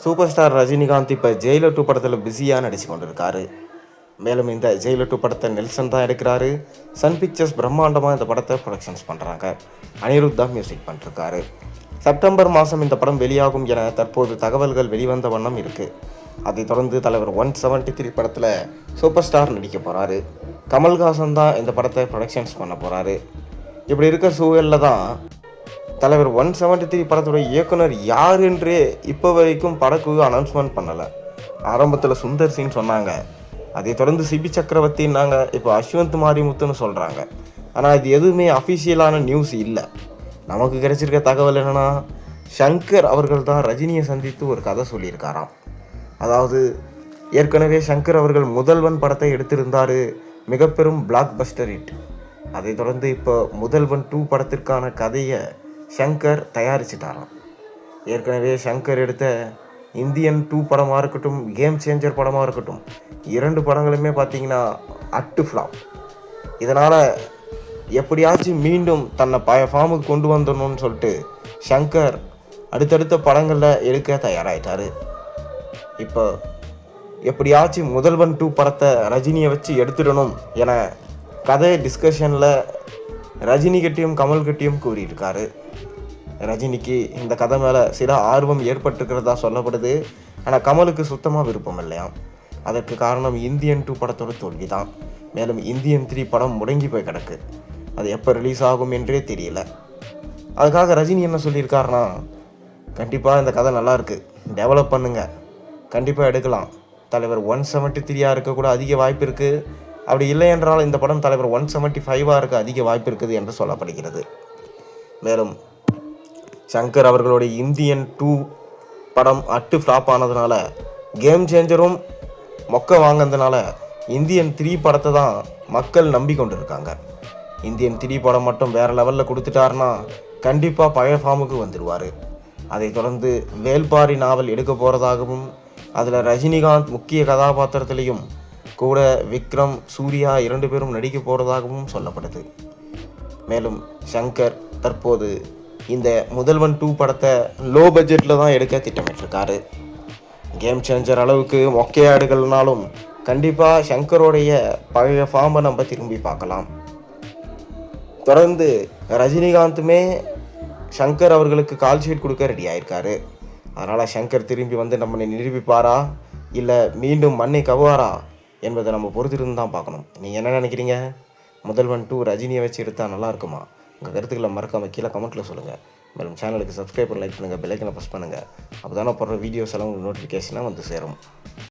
Super star Rajinikanth இப்போ Jailer 2 படத்தில் பிஸியாக நடிச்சு கொண்டிருக்காரு. மேலும் இந்த ஜெயிலர் 2 படத்தை நெல்சன் தான் எடுக்கிறாரு. சன் பிக்சர்ஸ் பிரம்மாண்டமாக இந்த படத்தை ப்ரொடக்ஷன்ஸ் பண்ணுறாங்க. அனிருத் தான் மியூசிக் பண்ணிருக்காரு. செப்டம்பர் மாதம் இந்த படம் வெளியாகும் என தற்போது தகவல்கள் வெளிவந்த வண்ணம் இருக்குது. அதைத் தொடர்ந்து தலைவர் 173 படத்தில் சூப்பர் ஸ்டார் நடிக்க போகிறாரு. கமல்ஹாசன் தான் இந்த படத்தை ப்ரொடக்ஷன்ஸ் பண்ண போகிறாரு. இப்படி இருக்கிற சூழலில் தான் தலைவர் 173 படத்தோட இயக்குனர் யார் என்றே இப்போ வரைக்கும் படக்குழு அனௌன்ஸ்மெண்ட் பண்ணலை. ஆரம்பத்தில் சுந்தர் சிங் சொன்னாங்க, அதை தொடர்ந்து சிபி சக்கரவர்த்தின்னாங்க, இப்போ அஸ்வந்த் மாரிமுத்துன்னு சொல்கிறாங்க. ஆனால் இது எதுவுமே அஃபிஷியலான நியூஸ் இல்லை. நமக்கு கிடைச்சிருக்க தகவல் என்னென்னா, ஷங்கர் அவர்கள் தான் ரஜினியை சந்தித்து ஒரு கதை சொல்லியிருக்காராம். அதாவது ஏற்கனவே ஷங்கர் அவர்கள் முதல்வன் படத்தை எடுத்திருந்தார், மிக பெரும் பிளாக் பஸ்டர் ஹிட். அதை தொடர்ந்து இப்போ முதல்வன் 2 படத்திற்கான கதையை ஷங்கர் தயாரிச்சிட்டாராம். ஏற்கனவே ஷங்கர் எடுத்த இந்தியன் 2 படமாக இருக்கட்டும், கேம் சேஞ்சர் படமாக இருக்கட்டும், 2 படங்களுமே பார்த்திங்கன்னா அட்டு ஃப்ளாப். இதனால் எப்படியாச்சும் மீண்டும் தன்னை பழைய ஃபார்முக்கு கொண்டு வந்துடணும்னு சொல்லிட்டு ஷங்கர் அடுத்தடுத்த படங்களில் எடுக்க தயாராகிட்டார். இப்போ எப்படியாச்சும் முதல்வன் 2 படத்தை ரஜினியை வச்சு எடுத்துடணும் என கதை டிஸ்கஷனில் ரஜினிகிட்டையும் கமல்கிட்டையும் கூறியிருக்காரு. ரஜினிக்கு இந்த கதை மேலே சில ஆர்வம் ஏற்பட்டுருக்கிறதா சொல்லப்படுது. ஆனால் கமலுக்கு சுத்தமாக விருப்பம் இல்லையாம். அதற்கு காரணம் இந்தியன் 2 படத்தோட தோல்வி தான். மேலும் இந்தியன் 3 படம் முடங்கி போய் கிடக்கு. அது எப்போ ரிலீஸ் ஆகும் என்றே தெரியல. அதுக்காக ரஜினி என்ன சொல்லியிருக்காருன்னா, கண்டிப்பாக இந்த கதை நல்லாயிருக்கு, டெவலப் பண்ணுங்க, கண்டிப்பாக எடுக்கலாம். தலைவர் 173 இருக்க கூட அதிக வாய்ப்பு இருக்குது. அப்படி இல்லை என்றால் இந்த படம் தலைவர் 175 இருக்க அதிக வாய்ப்பு இருக்குது என்று சொல்லப்படுகிறது. மேலும் ஷங்கர் அவர்களுடைய இந்தியன் 2 படம் அட்டு ஃப்ளாப் ஆனதுனால, கேம் சேஞ்சரும் மொக்க வாங்கினதுனால இந்தியன் 3 படத்தை தான் மக்கள் நம்பி கொண்டு இருக்காங்க. இந்தியன் 3 படம் மட்டும் வேறு லெவலில் கொடுத்துட்டாருன்னா கண்டிப்பாக பழைய ஃபார்முக்கு வந்துடுவார். அதைத் தொடர்ந்து வேல்பாரி நாவல் எடுக்க போகிறதாகவும், அதில் ரஜினிகாந்த் முக்கிய கதாபாத்திரத்திலையும் கூட விக்ரம், சூர்யா 2 பேரும் நடிக்க போகிறதாகவும் சொல்லப்படுது. மேலும் ஷங்கர் தற்போது இந்த முதல்வன் 2 படத்தை லோ பட்ஜெட்டில் தான் எடுக்க திட்டமிட்டிருக்காரு. கேம் சேஞ்சர் அளவுக்கு மொக்கையாக எடுக்கலனாலும் கண்டிப்பாக ஷங்கரோடைய பழைய ஃபார்மை நம்ம திரும்பி பார்க்கலாம். தொடர்ந்து ரஜினிகாந்துமே ஷங்கர் அவர்களுக்கு கால் ஷீட் கொடுக்க ரெடி ஆகிருக்காரு. அதனால் ஷங்கர் திரும்பி வந்து நம்மளை நிரூபிப்பாரா இல்லை மீண்டும் மண்ணை கவ்வாரா என்பதை நம்ம பொறுத்திருந்து தான் பார்க்கணும். நீங்கள் என்ன நினைக்கிறீங்க? முதல்வன் 2 ரஜினியை வச்சு எடுத்தால் நல்லா இருக்குமா? உங்கள் கருத்துக்களை மறக்காமல் கீழே கமெண்ட்டில் சொல்லுங்கள். மேலும் சேனலுக்கு சப்ஸ்கிரைப் பண்ணி லைக் பண்ணுங்கள், பெல் ஐக்கனை ப்ரெஸ் பண்ணுங்கள். அப்போ தானே போடுற வீடியோஸ் எல்லாம் உங்களுக்கு நோட்டிஃபிகேஷனாக வந்து சேரும்.